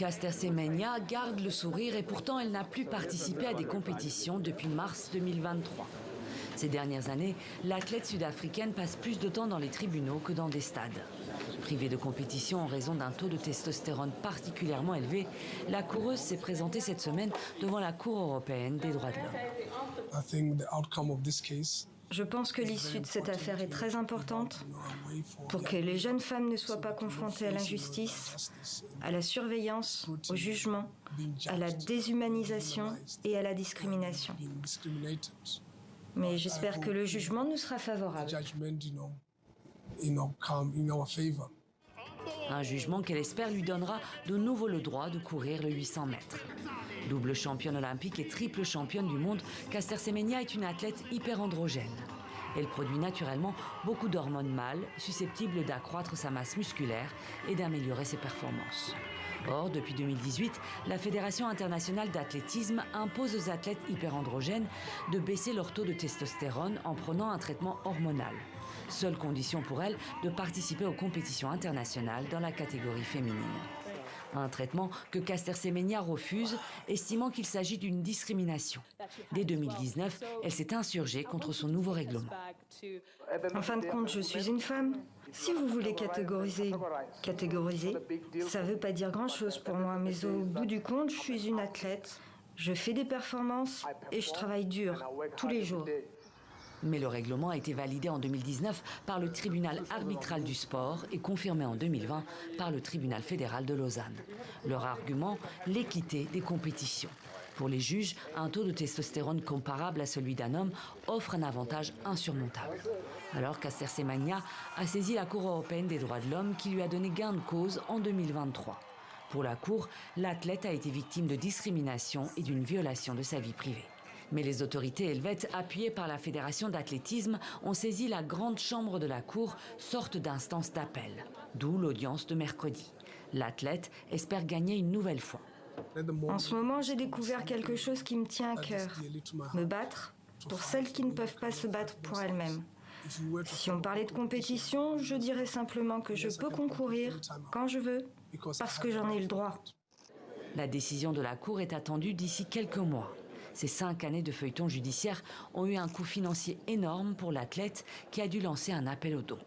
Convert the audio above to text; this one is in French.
Caster Semenya garde le sourire et pourtant elle n'a plus participé à des compétitions depuis mars 2023. Ces dernières années, l'athlète sud-africaine passe plus de temps dans les tribunaux que dans des stades. Privée de compétition en raison d'un taux de testostérone particulièrement élevé, la coureuse s'est présentée cette semaine devant la Cour européenne des droits de l'homme. Je pense que l'issue de cette affaire est très importante pour que les jeunes femmes ne soient pas confrontées à l'injustice, à la surveillance, au jugement, à la déshumanisation et à la discrimination. Mais j'espère que le jugement nous sera favorable. Un jugement qu'elle espère lui donnera de nouveau le droit de courir le 800 mètres. Double championne olympique et triple championne du monde, Caster Semenya est une athlète hyperandrogène. Elle produit naturellement beaucoup d'hormones mâles, susceptibles d'accroître sa masse musculaire et d'améliorer ses performances. Or, depuis 2018, la Fédération internationale d'athlétisme impose aux athlètes hyperandrogènes de baisser leur taux de testostérone en prenant un traitement hormonal. Seule condition pour elles de participer aux compétitions internationales dans la catégorie féminine. Un traitement que Caster Semenya refuse, estimant qu'il s'agit d'une discrimination. Dès 2019, elle s'est insurgée contre son nouveau règlement. En fin de compte, je suis une femme. Si vous voulez catégoriser, ça ne veut pas dire grand-chose pour moi, mais au bout du compte, je suis une athlète. Je fais des performances et je travaille dur, tous les jours. Mais le règlement a été validé en 2019 par le tribunal arbitral du sport et confirmé en 2020 par le tribunal fédéral de Lausanne. Leur argument, l'équité des compétitions. Pour les juges, un taux de testostérone comparable à celui d'un homme offre un avantage insurmontable. Alors Caster Semenya a saisi la Cour européenne des droits de l'homme qui lui a donné gain de cause en 2023. Pour la Cour, l'athlète a été victime de discrimination et d'une violation de sa vie privée. Mais les autorités helvètes, appuyées par la Fédération d'athlétisme, ont saisi la grande chambre de la Cour, sorte d'instance d'appel. D'où l'audience de mercredi. L'athlète espère gagner une nouvelle fois. En ce moment, j'ai découvert quelque chose qui me tient à cœur. Me battre pour celles qui ne peuvent pas se battre pour elles-mêmes. Si on parlait de compétition, je dirais simplement que je peux concourir quand je veux, parce que j'en ai le droit. La décision de la Cour est attendue d'ici quelques mois. Ces 5 années de feuilleton judiciaire ont eu un coût financier énorme pour l'athlète qui a dû lancer un appel aux dons.